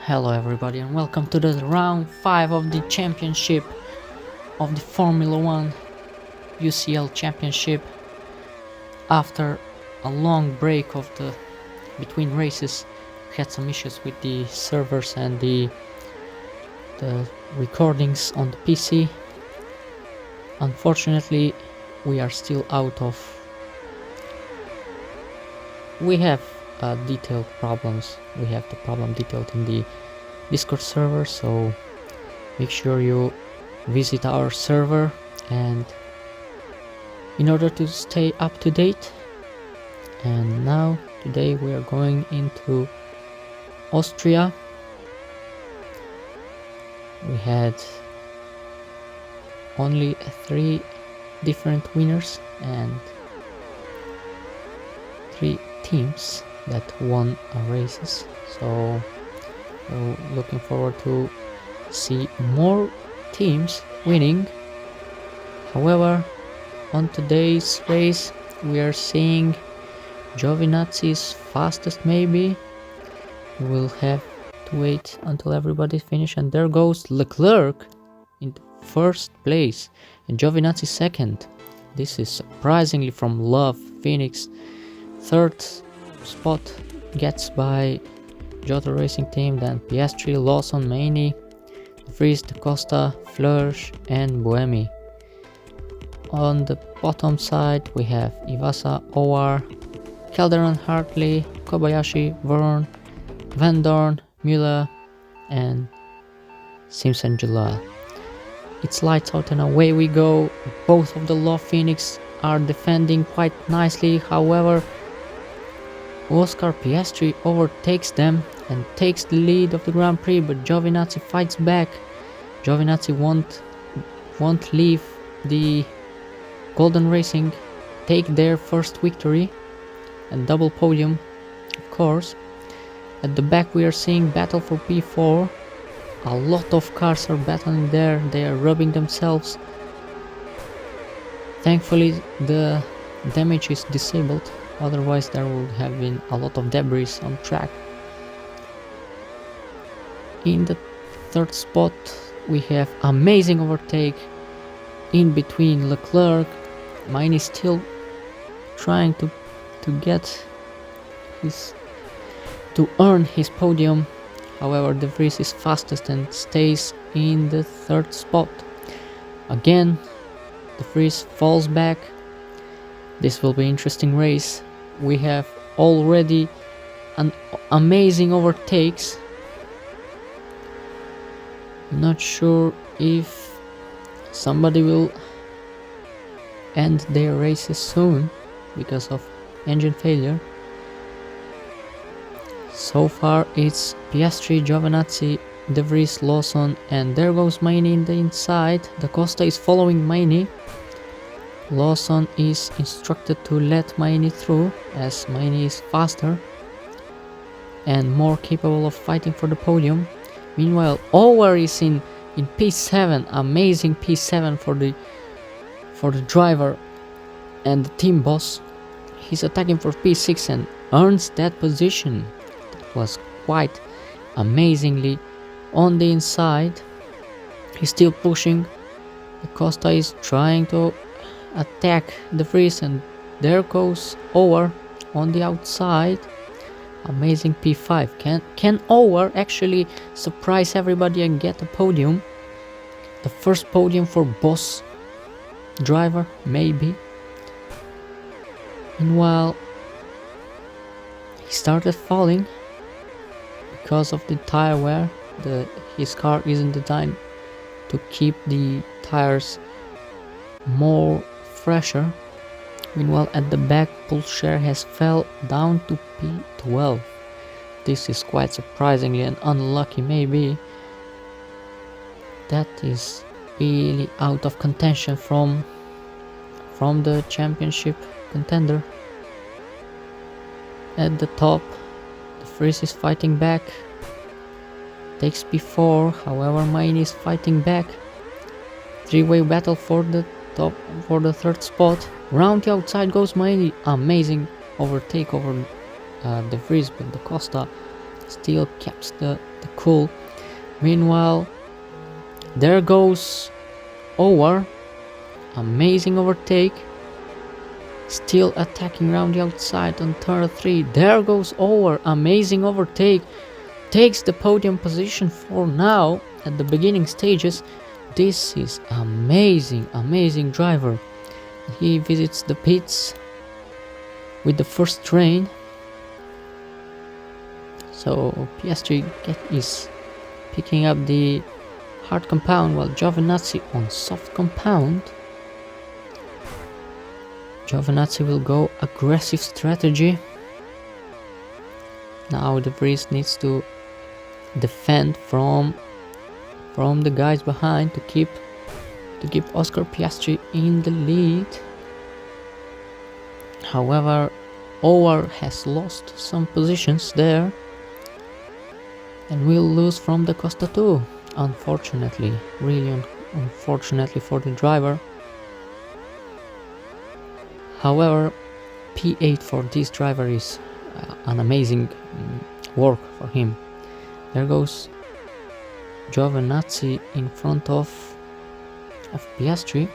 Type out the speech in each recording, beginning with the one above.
Hello everybody and welcome to the round 5 of the championship of the Formula 1 UCL championship. After a long break of the between races, we had some issues with the servers and the recordings on the PC. Unfortunately, we are still out of. We have detailed problems. We have the problem detailed in the Discord server, so make sure you visit our server and in order to stay up to date. And now today we are going into Austria. We had only 3 different winners and 3 teams that won races, so we're looking forward to see more teams winning. However, on today's race we are seeing Giovinazzi's fastest. Maybe we will have to wait until everybody's finished, and there goes Leclerc in first place and Giovinazzi second. This is surprisingly from Love Phoenix. Third spot gets by Giotto Racing Team, then Piastri, Lawson, Maini, Vries, Da Costa, Flörsch and Buemi. On the bottom side we have Iwasa, Owar, Calderon, Hartley, Kobayashi, Verne, Van Dorn, Müller and Simpson Jalal. It's lights out and away we go. Both of the Love Phoenix are defending quite nicely. However, Oscar Piastri overtakes them and takes the lead of the Grand Prix, but Giovinazzi fights back. Giovinazzi won't leave the Golden Racing take their first victory and double podium, of course. At the back we are seeing battle for P4. A lot of cars are battling there, they are rubbing themselves. Thankfully the damage is disabled, otherwise there would have been a lot of debris on track. In the third spot we have amazing overtake in between Leclerc. Mine is still trying to earn his podium. However, De Vries is fastest and stays in the third spot. Again, De Vries falls back. This will be an interesting race. We have already an amazing overtakes. Not sure if somebody will end their races soon because of engine failure. So far it's Piastri, Giovinazzi, De Vries, Lawson, and there goes Maini in the inside. Da Costa is following Maini. Lawson is instructed to let Maini through as Maini is faster and more capable of fighting for the podium. Meanwhile, Owar is in P7, amazing P7 for the driver and the team boss. He's attacking for P6 and earns that position. That was quite amazingly on the inside. He's still pushing. Da Costa is trying to attack De Vries, and there goes Owar on the outside. Amazing P5. Can Owar actually surprise everybody and get a podium? The first podium for boss driver, maybe. Meanwhile, he started falling because of the tire wear. His car isn't designed to keep the tires more fresher. Meanwhile, at the back, Pulcher has fell down to P12. This is quite surprisingly and unlucky, maybe. That is really out of contention from the championship contender. At the top, De Vries is fighting back. Takes P4, however Maini is fighting back. 3-way battle for the top, for the third spot. Round the outside goes Maini. Amazing overtake over De Vries, but Da Costa still keeps the cool. Meanwhile, there goes Over, amazing overtake, still attacking around the outside on turn 3. There goes Over, amazing overtake, takes the podium position for now at the beginning stages. This is amazing driver. He visits the pits with the first train. So Piastri is picking up the hard compound while Giovinazzi on soft compound. Giovinazzi will go aggressive strategy. Now De Vries needs to defend from the guys behind to keep Oscar Piastri in the lead. However, Over has lost some positions there and will lose from the Costa 2. Unfortunately, really unfortunately for the driver. However, P8 for this driver is an amazing work for him. There goes Giovinazzi in front of Piastri.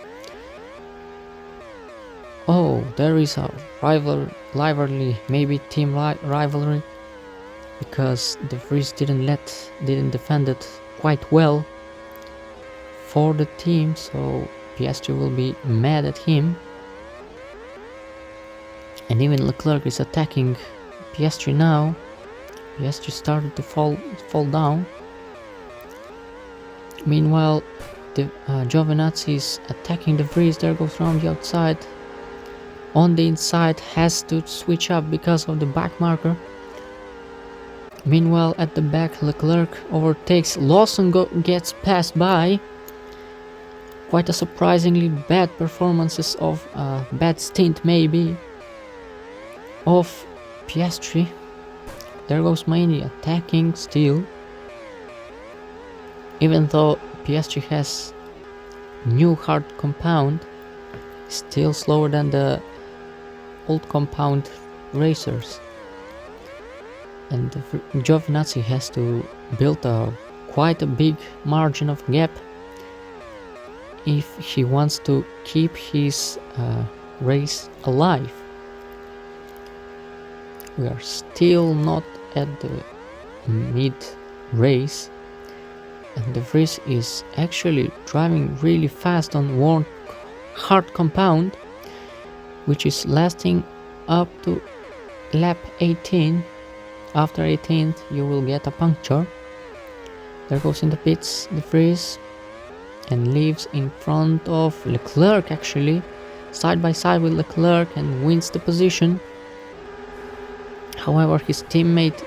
Oh, there is a rivalry, maybe team rivalry, because De Vries didn't defend it quite well for the team, so Piastri will be mad at him. And even Leclerc is attacking Piastri now. Piastri started to fall down. Meanwhile, Giovinazzi is attacking De Vries. There goes around the outside. On the inside, has to switch up because of the back marker. Meanwhile, at the back, Leclerc overtakes. Lawson gets passed by. Quite a surprisingly bad performances of bad stint maybe of Piastri. There goes Maini attacking still. Even though Piastri has new hard compound, still slower than the old compound racers. And Giovinazzi has to build quite a big margin of gap if he wants to keep his race alive. We are still not at the mid race, and De Vries is actually driving really fast on worn hard compound, which is lasting up to lap 18. After 18th you will get a puncture. There goes in the pits De Vries and leaves in front of Leclerc, actually side by side with Leclerc, and wins the position. However, his teammate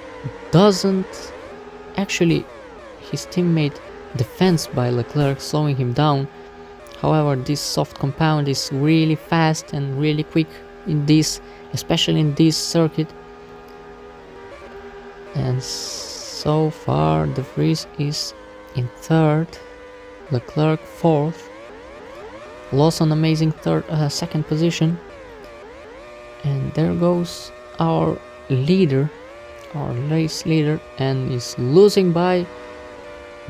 defends by Leclerc, slowing him down. However, this soft compound is really fast and really quick in this, especially in this circuit. And so far, De Vries is in third, Leclerc fourth, Lawson amazing second position, and there goes our race leader, and is losing by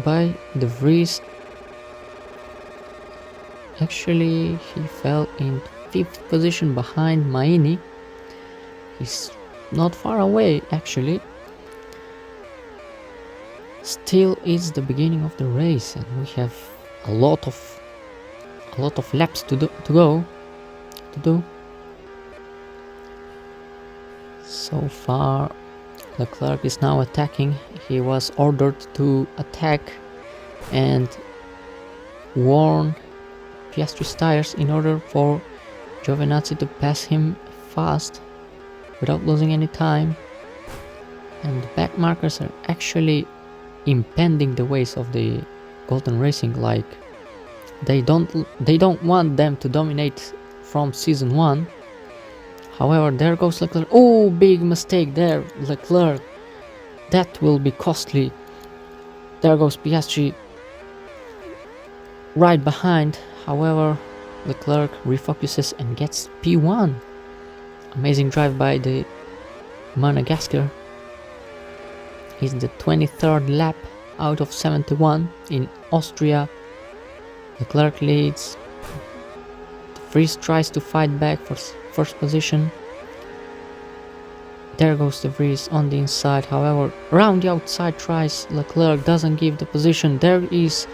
De Vries. Actually, he fell in 5th position behind Maini. He's not far away actually. Still, it's the beginning of the race, and we have a lot of laps to do. So far, Leclerc is now attacking. He was ordered to attack and warn Piastri's tires in order for Giovinazzi to pass him fast without losing any time. And the back markers are actually impeding the ways of the Golden Racing, like they don't want them to dominate from season 1. However, there goes Leclerc. Oh, big mistake there, Leclerc. That will be costly. There goes Piastri right behind. However, Leclerc refocuses and gets P1. Amazing drive by the Monegasque. is the 23rd lap out of 71 in Austria. Leclerc leads. De Vries tries to fight back for first position. There goes De Vries on the inside, however, around the outside tries Leclerc, doesn't give the position. There is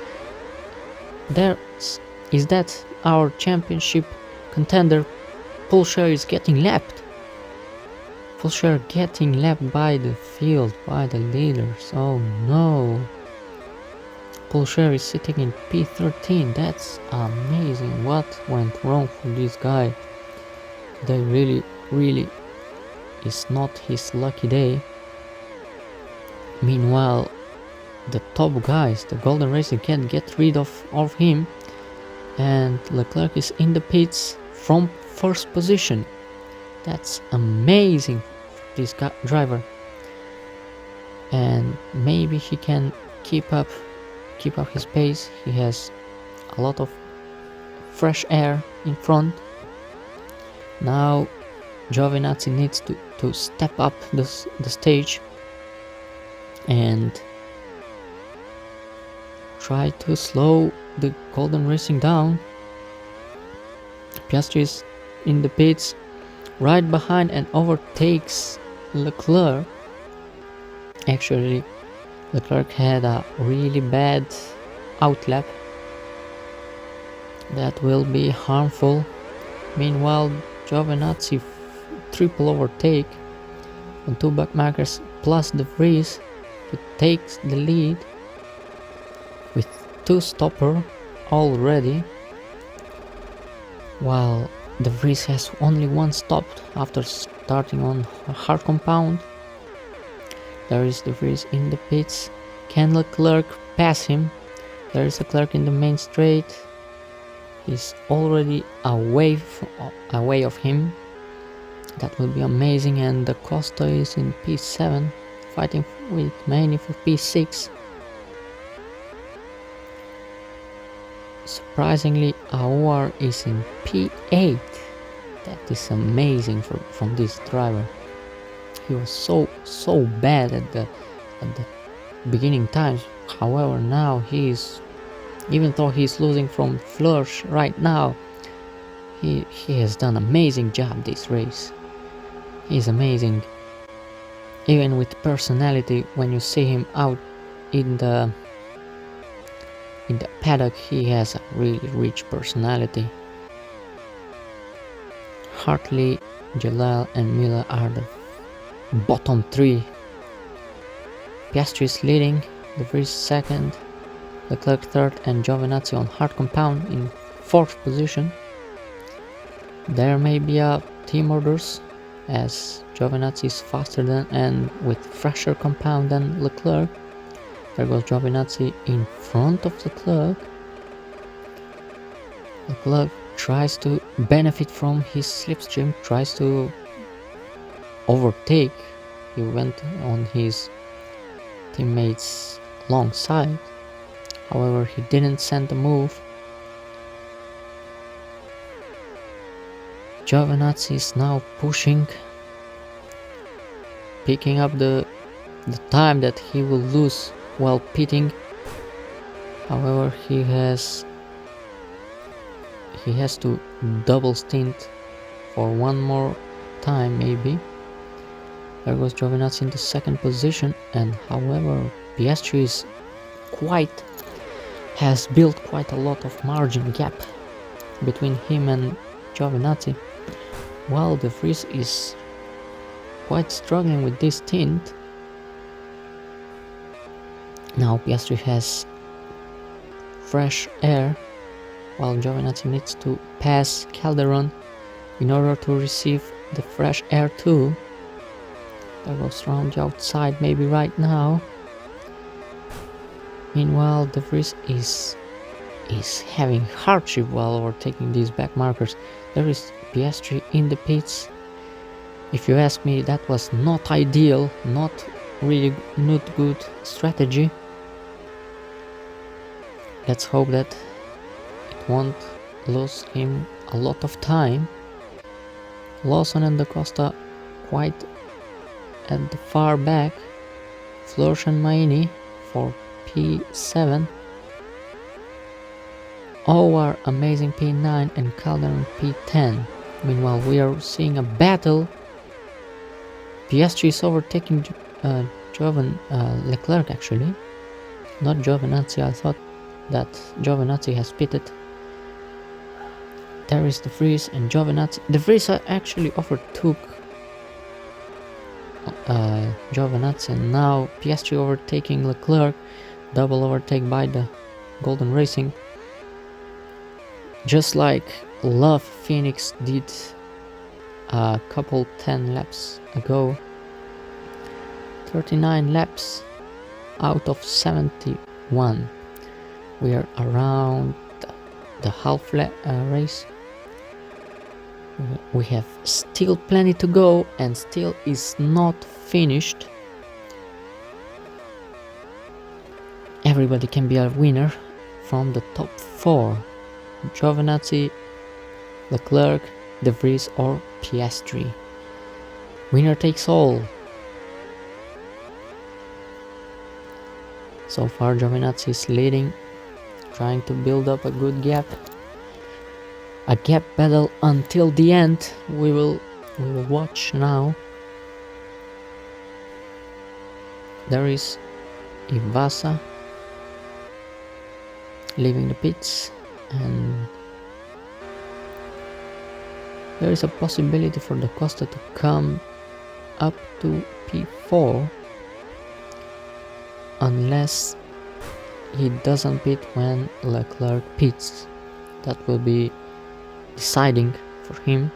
that our championship contender. Pulcher is getting lapped. Pulcher getting lapped by the field, by the leaders. Oh no. Pulcher is sitting in P13. That's amazing. What went wrong for this guy? Today really is not his lucky day. Meanwhile, the top guys, the Golden Racing, can't get rid of him, and Leclerc is in the pits from first position. That's amazing for this driver, and maybe he can keep up his pace. He has a lot of fresh air in front. Now Giovinazzi needs to step up the stage and try to slow the Golden Racing down. Piastri is in the pits right behind and overtakes Leclerc. Actually, Leclerc had a really bad outlap that will be harmful. Meanwhile, Giovinazzi triple overtake on 2 back markers plus De Vries, who takes the lead with 2 stopper already, while De Vries has only 1 stopped after starting on a hard compound. There is De Vries in the pits. Can Leclerc pass him? There is Leclerc in the main straight. He's already away of him. That will be amazing. And Da Costa is in P7, fighting with Manny for P6. Surprisingly, Aouar is in P8. That is amazing from this driver. He was so bad at the beginning times. However, now even though he's losing from Flörsch right now, he has done amazing job this race. He's amazing. Even with personality, when you see him out in the paddock, he has a really rich personality. Hartley, Jalal and Miller are the bottom 3. Piastri is leading, De Vries second, Leclerc third, and Giovinazzi on hard compound in 4th position. There may be a team orders, as Giovinazzi is faster than and with fresher compound than Leclerc. There goes Giovinazzi in front of Leclerc. Leclerc tries to benefit from his slipstream, tries to overtake. He went on his teammates long side. However, he didn't send the move. Giovinazzi is now pushing, picking up the time that he will lose while pitting. However, he has to double stint for one more time maybe. There goes Giovinazzi in the 2nd position, and however, Piastri has built quite a lot of margin gap between him and Giovinazzi, while De Vries is quite struggling with this stint. Now Piastri has fresh air, while Giovinazzi needs to pass Calderon in order to receive the fresh air too. That goes around the outside maybe right now. Meanwhile, De Vries is having hardship while overtaking these back markers. There is Piastri in the pits. If you ask me, that was not ideal, not good strategy. Let's hope that it won't lose him a lot of time. Lawson and Da Costa quite at the far back, Flörsch and Maini for P7. Our amazing P9 and Calderon P10. Meanwhile, we are seeing a battle. Piastri is overtaking Leclerc actually, not Giovinazzi. I thought that Giovinazzi has pitted. There is De Vries and Giovinazzi. De Vries actually overtook Giovinazzi, and now Piastri overtaking Leclerc. Double overtake by the Golden Racing. Just like Love Phoenix did a couple 10 laps ago. 39 laps out of 71. We are around the half race. We have still plenty to go, and still is not finished. Everybody can be a winner from the top 4. Giovinazzi, Leclerc, De Vries or Piastri. Winner takes all. So far Giovinazzi is leading, trying to build up a good gap. A gap battle until the end. We will watch now. There is Ivasa leaving the pits, and there is a possibility for Da Costa to come up to P4 unless he doesn't pit when Leclerc pits. That will be deciding for him.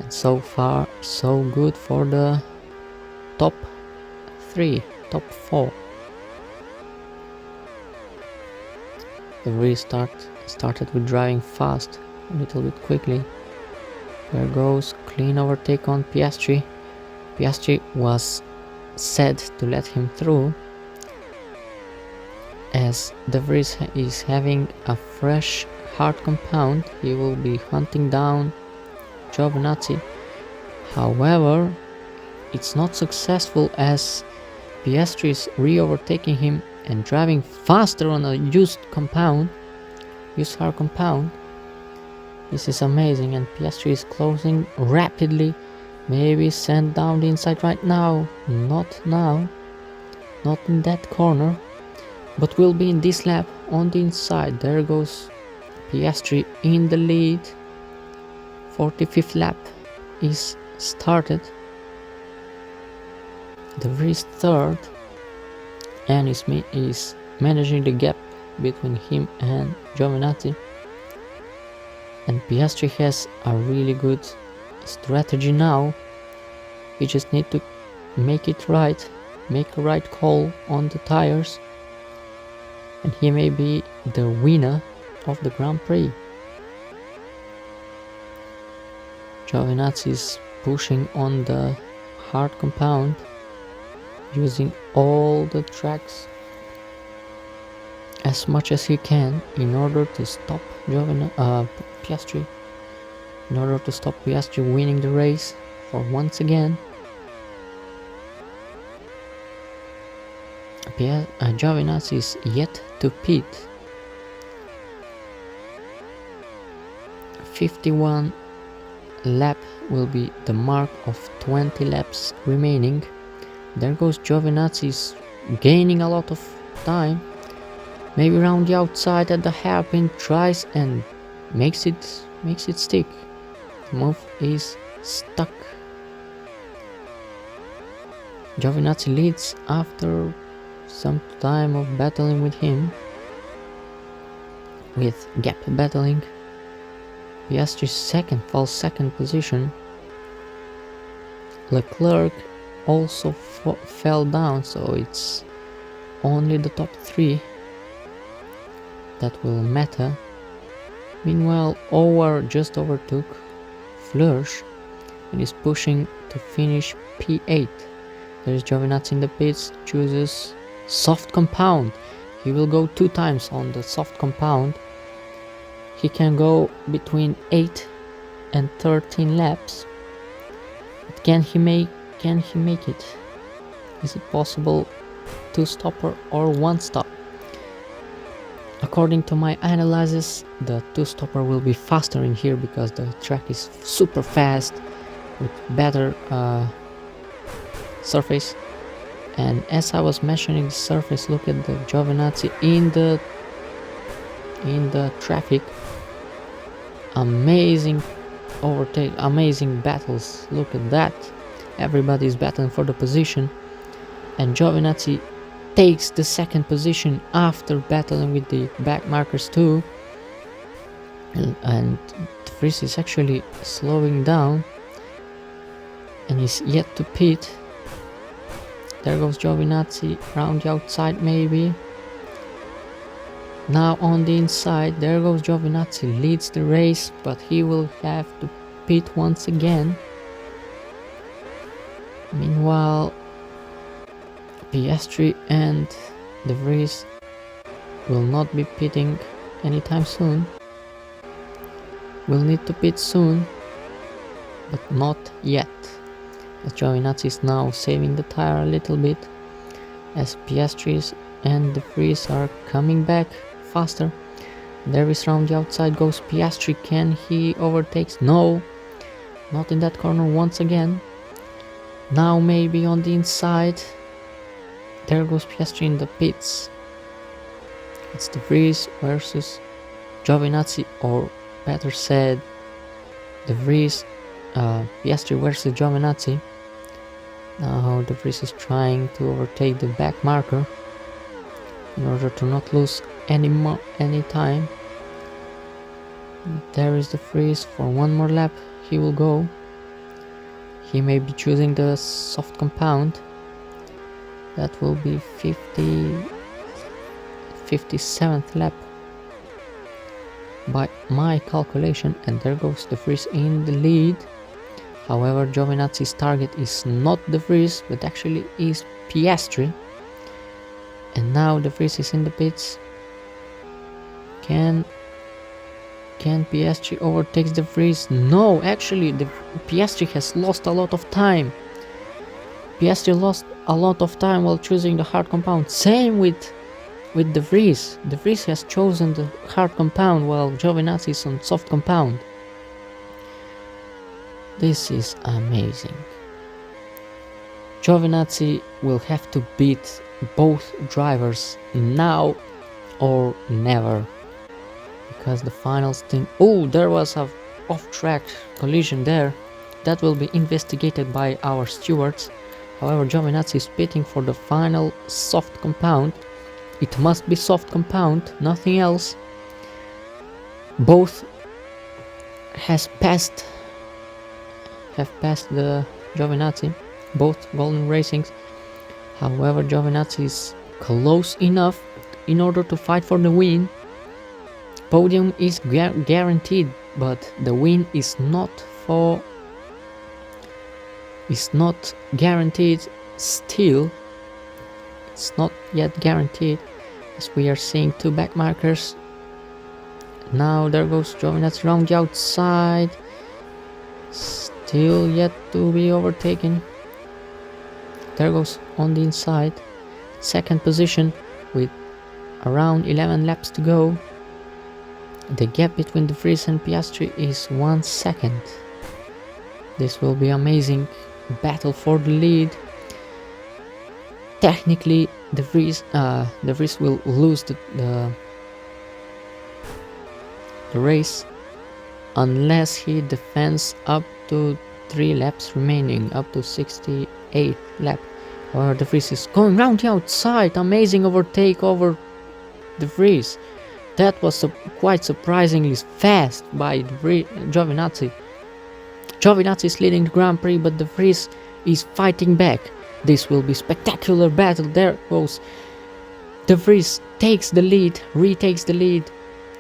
And so far so good for the top 3, top 4. The restart started with driving fast, a little bit quickly. There goes clean overtake on Piastri. Piastri was said to let him through, as De Vries is having a fresh hard compound. He will be hunting down Giovinazzi. However, it's not successful, as Piastri is re-overtaking him and driving faster on a used hard compound. This is amazing, and Piastri is closing rapidly. Maybe send down the inside right now. Not now. Not in that corner. But will be in this lap on the inside. There goes Piastri in the lead. 45th lap is started. De Vries third, and is managing the gap between him and Giovinazzi. And Piastri has a really good strategy now. He just need to make it right, make a right call on the tires, and he may be the winner of the Grand Prix. Giovinazzi is pushing on the hard compound, using all the tracks as much as he can in order to stop Piastri, in order to stop Piastri winning the race for once again. Giovinazzi is yet to pit. 51 lap will be the mark of 20 laps remaining. There goes Giovinazzi, is gaining a lot of time. Maybe around the outside at the hairpin, tries and makes it stick. The move is stuck. Giovinazzi leads after some time of battling with him, with gap battling. Piastri's false second position. Leclerc also fell down, so it's only the top 3 that will matter. Meanwhile, Ower just overtook Flörsch and is pushing to finish P8. There's Giovinazzi in the pits, chooses soft compound. He will go 2 times on the soft compound. He can go between 8 and 13 laps. But can he make it? Is it possible 2-stopper or 1-stop? According to my analysis, the 2-stopper will be faster in here because the track is super fast with better surface. And as I was mentioning the surface, look at the Giovinazzi in the traffic. Amazing overtake, amazing battles. Look at that. Everybody is battling for the position, and Giovinazzi takes the second position after battling with the back markers too. And De Vries is actually slowing down and is yet to pit. There goes Giovinazzi around the outside maybe. Now on the inside, there goes Giovinazzi, leads the race, but he will have to pit once again. Meanwhile, Piastri and De Vries will not be pitting anytime soon. Will need to pit soon, but not yet. As Giovinazzi is now saving the tire a little bit, as Piastri and De Vries are coming back faster. There is round the outside goes Piastri. Can he overtakes? No, not in that corner once again. Now maybe on the inside. There goes Piastri in the pits. It's De Vries versus Giovinazzi, or better said, De Vries, Piastri versus Giovinazzi. Now De Vries is trying to overtake the back marker in order to not lose any time. There is De Vries for one more lap. He will go. He may be choosing the soft compound. That will be 57th lap by my calculation, and there goes De Vries in the lead. However, Giovinazzi's target is not De Vries, but actually is Piastri. And now De Vries is in the pits. Can Piastri overtakes De Vries? No, actually Piastri has lost a lot of time. Piastri lost a lot of time while choosing the hard compound. Same with De Vries. De Vries has chosen the hard compound while Giovinazzi is on soft compound. This is amazing. Giovinazzi will have to beat both drivers now or never, because the final stint. Oh, there was a off-track collision there. That will be investigated by our stewards. However, Giovinazzi is pitting for the final soft compound. It must be soft compound, nothing else. Both have passed the Giovinazzi, both golden racings. However, Giovinazzi is close enough in order to fight for the win. Podium is guaranteed, but the win is not guaranteed still. It's not yet guaranteed, as we are seeing two back markers. Now there goes Giovinazzi around the outside, still yet to be overtaken. There goes on the inside, second position with around 11 laps to go. The gap between De Vries and Piastri is 1 second. This will be amazing battle for the lead. Technically, De Vries will lose the race unless he defends up to 3 laps remaining, up to 68 lap. However, De Vries is going round the outside. Amazing overtake over De Vries. That was quite surprisingly fast by Giovinazzi. Giovinazzi is leading the Grand Prix, but De Vries is fighting back. This will be spectacular battle. There goes De Vries, takes the lead, retakes the lead,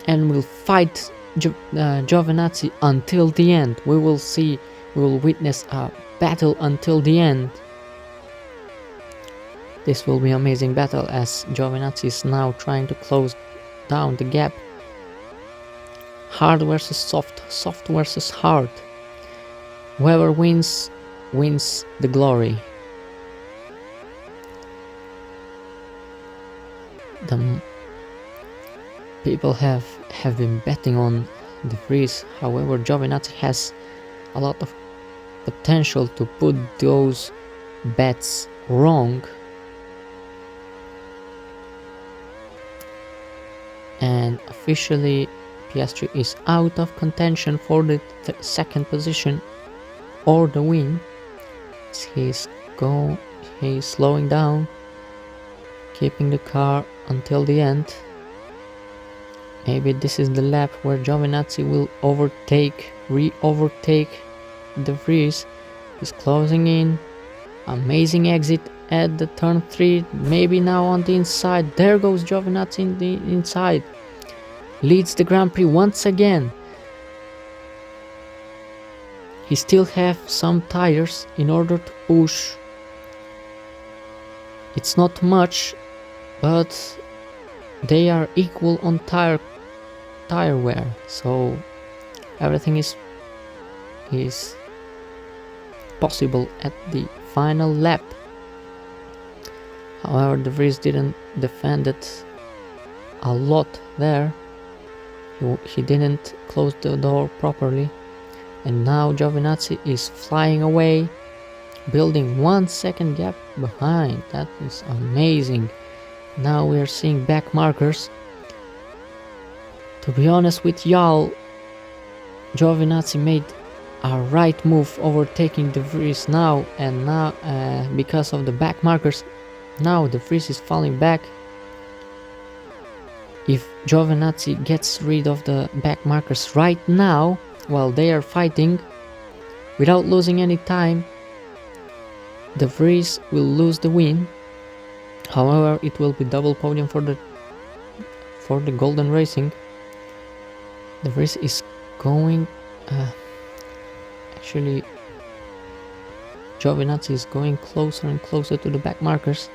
and will fight Giovinazzi until the end. We will witness a battle until the end. This will be an amazing battle, as Giovinazzi is now trying to close down the gap. Hard versus soft, soft versus hard. Whoever wins the glory. the people have been betting on De Vries. However, Giovinazzi has a lot of potential to put those bets wrong, and officially Piastri is out of contention for the second position or the win. He's slowing down, keeping the car until the end. Maybe this is the lap where Giovinazzi will overtake De Vries. He's closing in. Amazing exit at the turn 3. Maybe now on the inside. There goes Giovinazzi in the inside. Leads the Grand Prix once again. He still have some tires in order to push. It's not much, but they are equal on tire wear, so everything is possible at the final lap. However, De Vries didn't defend it a lot there. He didn't close the door properly, and now Giovinazzi is flying away, building 1 second gap behind. That is amazing. Now we are seeing back markers. To be honest with y'all, Giovinazzi made a right move overtaking De Vries now, and now because of the back markers, now De Vries is falling back. If Giovinazzi gets rid of the back markers right now while they are fighting without losing any time, De Vries will lose the win. However, it will be double podium for the Golden Racing. De Vries is going actually Giovinazzi is going closer and closer to the back markers.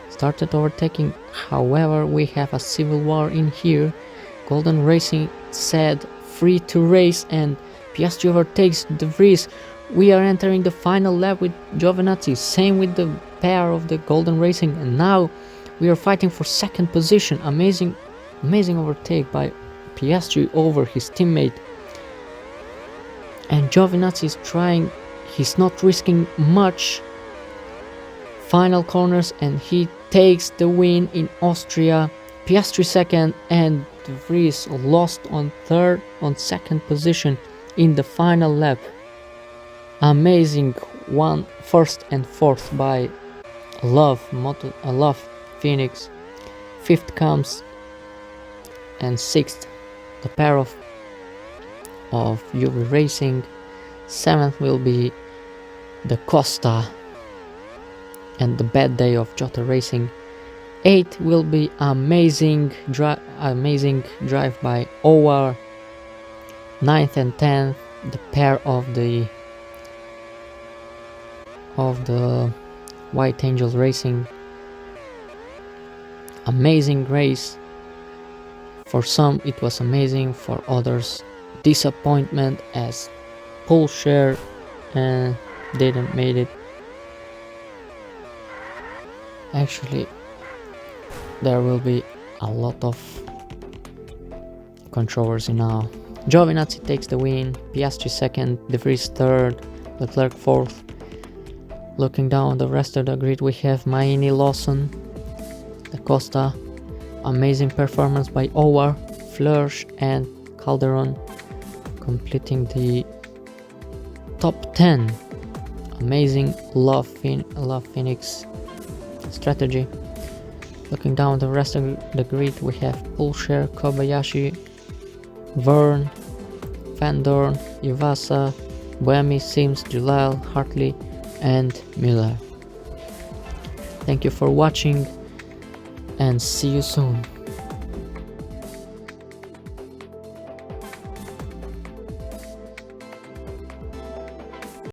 Started overtaking. However, we have a civil war in here. Golden Racing said free to race, and Piastri overtakes De Vries. We are entering the final lap with Giovinazzi. Same with the pair of the Golden Racing, and now we are fighting for second position. Amazing overtake by Piastri over his teammate. And Giovinazzi is trying. He's not risking much. Final corners, and he takes the win in Austria. Piastri second, and De Vries lost on second position in the final lap. Amazing first and fourth by Love Phoenix. Fifth comes, and sixth the pair of UV Racing. Seventh will be the Costa and the bad day of Jota Racing. 8 will be amazing drive by OR. 9th and 10th the pair of the White Angel Racing. Amazing race. For some it was amazing, for others disappointment, as Poulshare didn't made it. Actually, there will be a lot of controversy now. Giovinazzi takes the win, Piastri second, De Vries third, Leclerc fourth. Looking down the rest of the grid, we have Maini, Lawson, Da Costa. Amazing performance by Owa, Flörsch and Calderon, completing the top 10. Amazing Love Phoenix strategy. Looking down the rest of the grid, we have Poulshare, Kobayashi, Verne, Van Dorn, Iwasa, Buemi, Sims, Jalal, Hartley and Miller. Thank you for watching, and see you soon.